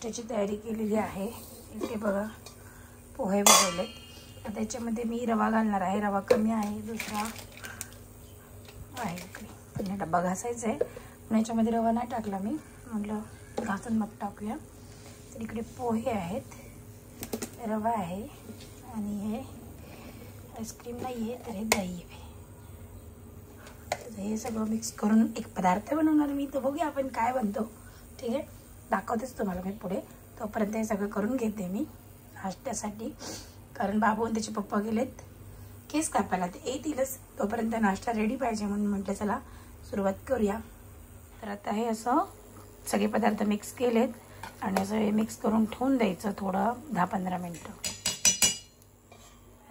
नाश्त्याची तयारी केलेली आहे। इथे बघा पोहे बनवलेत। आता याच्यामध्ये मी रवा घालणार आहे। रवा कमी आहे, दुसरा आहे इकडे, पण डब्बा घासायचा आहे पण याच्यामध्ये रवा नाही टाकला मी, म्हटलं घासून मग टाकूया। तर इकडे पोहे आहेत, रवा आहे आणि हे आईस्क्रीम नाही आहे, तर हे दही आहे। हे सगळं मिक्स करून एक पदार्थ बनवणार मी, तो बघूया आपण काय बनतो। ठीक आहे, दाखवतेच तुम्हाला मी पुढे। तोपर्यंत हे सगळं करून घेते मी नाश्त्यासाठी, कारण बाबू आणि त्याचे पप्पा गेलेत केस कापायला, ते येतीलच, तोपर्यंत नाश्ता रेडी पाहिजे म्हणून म्हटलं चला सुरुवात करूया। तर आता हे असं सगळे पदार्थ मिक्स केलेत आणि असं हे मिक्स करून ठेवून द्यायचं थोडं 10-15 मिनटं।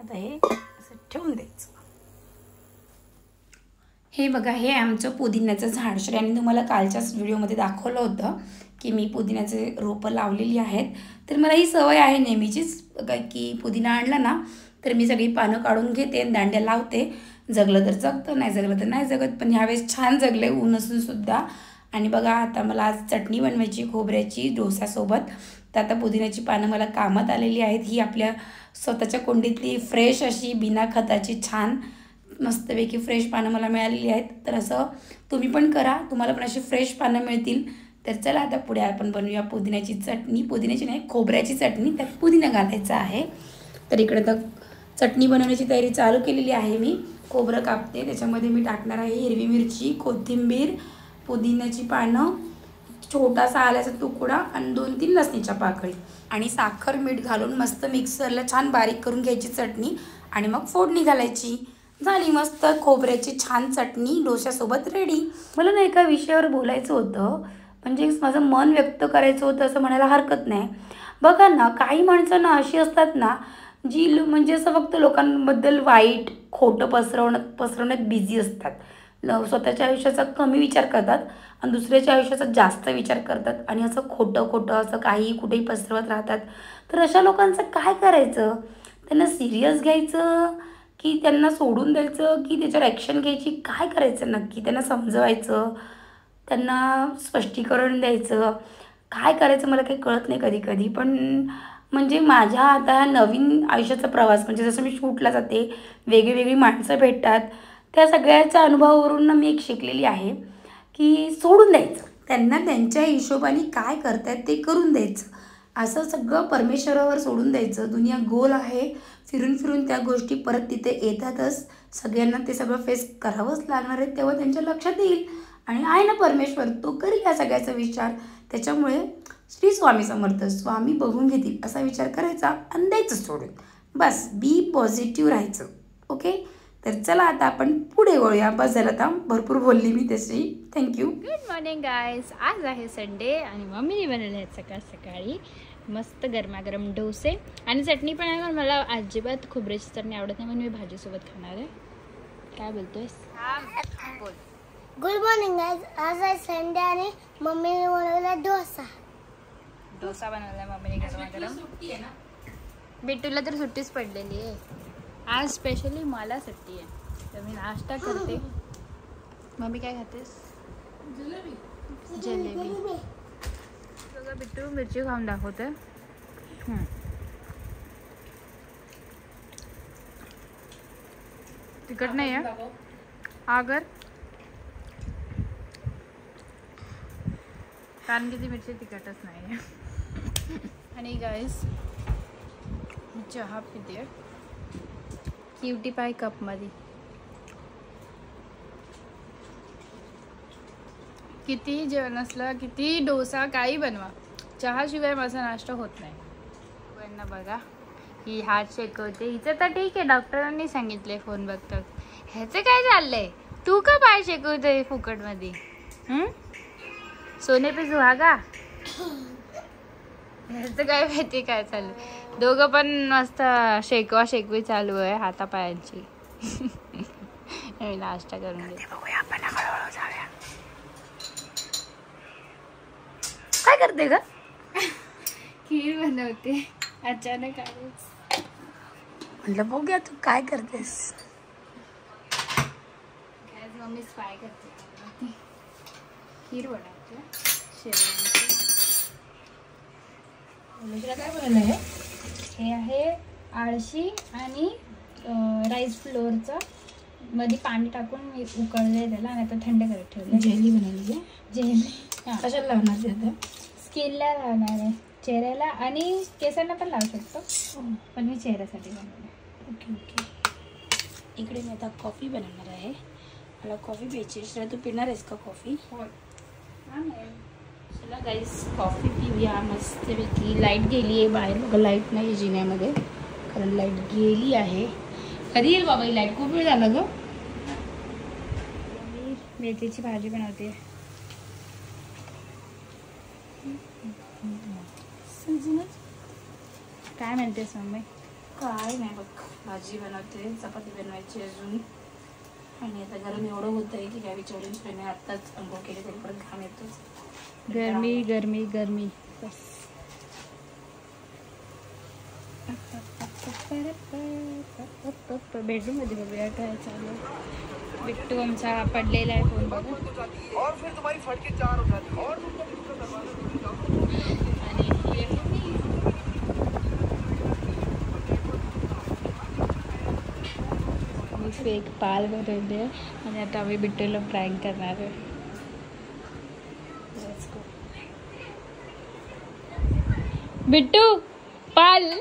आता हे असं ठेवून द्यायचं। हे बघा, हे आमचं पुदिन्याचं झाड, श्रेयाने तुम्हाला कालच्याच व्हिडिओमध्ये दाखवलं होतं की मी पुदिन्याचे रोपं लावलेली आहेत। तर मला ही सवय आहे नेहमीचीच की पुदिना आणला ना तर मी सगळी पानं काढून घेते आणि दांड्या लावते। जगलं तर जगतं, नाही जगलं तर नाही जगत, पण ह्यावेळेस छान जगले ऊन असून सुद्धा। आणि बघा आता मला आज चटणी बनवायची खोबऱ्याची डोस्यासोबत, तर आता पुदिन्याची पानं मला कामात आलेली आहेत। ही आपल्या स्वतःच्या कुंडीतली फ्रेश अशी बिना खताची छान मस्तपैकी फ्रेश पानं मला मिळालेली आहेत। तर असं तुम्ही पण करा, तुम्हाला पण अशी फ्रेश पानं मिळतील। तर चला आता पुढे आपण बनवूया पुदिन्याची चटणी, पुदिन्याची नाही खोबऱ्याची चटणी, त्यात पुदिना घालायचा आहे। तर इकडे तर चटणी बनवण्याची तयारी चालू केलेली आहे मी। खोबरं कापते, त्याच्यामध्ये मी टाकणार आहे हिरवी मिरची, कोथिंबीर, पुदिन्याची पानं, छोटासा आल्याचा तुकडा आणि 2-3 लसणीच्या पाकळी आणि साखर मीठ घालून मस्त मिक्सरला छान बारीक करून घ्यायची चटणी आणि मग फोडणी घालायची। झाली मस्त खोबऱ्याची छान चटणी डोश्यासोबत रेडी। मला ना एका विषयावर बोलायचं होतं, म्हणजे माझं मन व्यक्त करायचं होतं असं म्हणायला हरकत नाही। बघा ना, काही माणसं ना अशी असतात ना जी म्हणजे असं फक्त लोकांबद्दल वाईट खोटं पसरवण्यात बिझी असतात। स्वतःच्या आयुष्याचा कमी विचार करतात आणि दुसऱ्याच्या आयुष्याचा जास्त विचार करतात आणि असं खोटं असं काही कुठेही पसरवत राहतात। तर अशा लोकांचं काय करायचं? त्यांना सिरियस घ्यायचं की त्यांना सोडून द्यायचं की त्याच्यावर ॲक्शन घ्यायची? काय करायचं नक्की? त्यांना समजवायचं, त्यांना स्पष्टीकरण द्यायचं, काय करायचं मला काही कळत नाही कधी कधी। पण म्हणजे माझ्या आता नवीन आयुष्याचा प्रवास, म्हणजे जसं मी शूटला जाते, वेगळी माणसं भेटतात, त्या सगळ्याच्या अनुभवावरून मी एक शिकलेली आहे की सोडून द्यायचं, त्यांना त्यांच्या हिशोबाने काय करतायत ते करून द्यायचं। असं सगळं परमेश्वरावर सोडून द्यायचं। दुनिया गोल आहे, फिरून त्या गोष्टी परत तिथे येतातच, सगळ्यांना ते सगळं फेस करावंच लागणार आहे। तेव्हा त्यांच्या लक्षात येईल आणि आहे ना परमेश्वर, तो करेल या सगळ्याचा विचार। त्याच्यामुळे श्री स्वामी समर्थ, स्वामी बघून घेतील असा विचार करायचा आणि द्यायचं सोडून, बस बी पॉझिटिव्ह राहायचं। ओके, तर चला आता आपण पुढे वळूया। बस झालं, आता भरपूर बोलली मी तशी। थँक्यू। गुड मॉर्निंग गाईज, आज आहे संडे आणि मम्मीने बनवले आहेत सकाळी मस्त गरमागरम डोसे आणि चटणी पण आहे। पण मला अजिबात खोबऱ्याची चटणी आवडत नाही म्हणून मी भाजीसोबत खाणार आहे। काय बोलतोयस? बोल। गुड मॉर्निंग गाइस, आज आहे संडे आणि मम्मीने बनवला डोसा बनवला मम्मीने गरमागरम। बिट्टूला तर सुट्टीच पडलेली आहे, आज स्पेशली मला सुट्टी आहे तर मी नाश्ता करते। मम्मी काय खातेस? जलेबी। बघा बिट्टू मिरची खाऊन दाखवते। तिखट नाही आहे अगर, कारण की ती मिरची तिखटच नाही आहे। आणि गाईस चहा पिते क्यूटी पाय कपमध्ये। कितीही जेवण असलं, कितीही डोसा काही बनवा, चहाशिवाय माझा नाश्ता होत नाही। यांना बघा, ही हात शेकवते, हिचं तर ठीक आहे, डॉक्टरांनी सांगितलंय फोन बघतात। ह्याचं काय चाललंय? तू का पाय शेकवतोय फुकटमध्ये? सोने पे सुहागा? ह्याचं काय माहिती काय चालू। दोघं पण मस्त शेकवी चालू आहे हातापायांची। मी नाश्ता करून घेते, बघूया आपण हळूहळू जाऊया। काय करते ग? खीर बनवते अचानक आलीच, म्हटलं बघूया तू काय करतेस। मम्मी फ्राय करते, खीर बनवते शेवयांची। दुसरं काय बनवलं आहे? हे आहे आळशी आणि राईस फ्लोअरचं मध्ये पाणी टाकून मी उकळले त्याला आणि आता थंड करत ठेवलं. जेली बनवली आहे. जेली कशाला लावणार ते आता? स्किनला लावणार आहे, चेहऱ्याला आणि केसांना पण लावू शकतो, पण मी चेहऱ्यासाठी बनवलं. Okay okay. इकडे मी आता कॉफी बनवणार आहे. मला कॉफी प्यायची. श्रेया, तू पिणार आहेस का कॉफी? चला गाईस, कॉफी पिऊया मस्तपैकी. लाईट गेली आहे बाहेर. बघा, लाईट नाही जिन्यामध्ये, कारण लाईट गेली आहे. कधी येईल बाबा ही लाईट? खूप वेळ झाला ग. मी मेथीची भाजी बनवते. काय म्हणतेस मम्मी? काय नाही बघ, भाजी बनवते, चपाती बनवायची अजून. आणि आता गरम एवढं होत आहे की काय विचारूच नाही. आत्ताच अंघोळ केली तरी परत घाम येतोच. गरमी गरमी गरमी बस. बेडरूम मध्ये बघूया काय चालू. बिट्टू आमचा पडलेला आहे फोन बघा. आणि फेक पाल बनवले आणि आता आम्ही बिट्टूला प्रँक करणार आहे. बिट्टू पाल.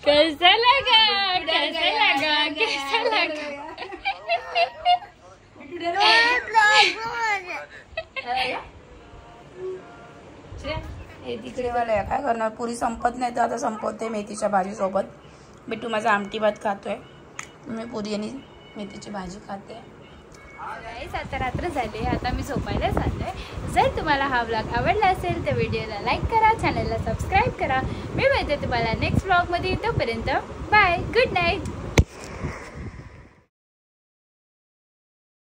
कैसा लगा, कैसा लगा, कैसा लगा? हे तिकडे वाला आहे. काय करणार, पुरी संपत नाही तर आता संपवते मेथीच्या भाजीसोबत. बिट्टू माझा आमटी भात खातोय, मी पुरी आणि मेथीची भाजी खाते. आता रात्र झाली, आता मी झोपायला चाललोय. जर तुम्हाला हा व्लॉग आवडला असेल तर व्हिडिओला लाईक करा, चॅनलला सबस्क्राईब करा. मी मिळते तुम्हाला नेक्स्ट व्लॉगमध्ये. तोपर्यंत बाय, गुड नाईट.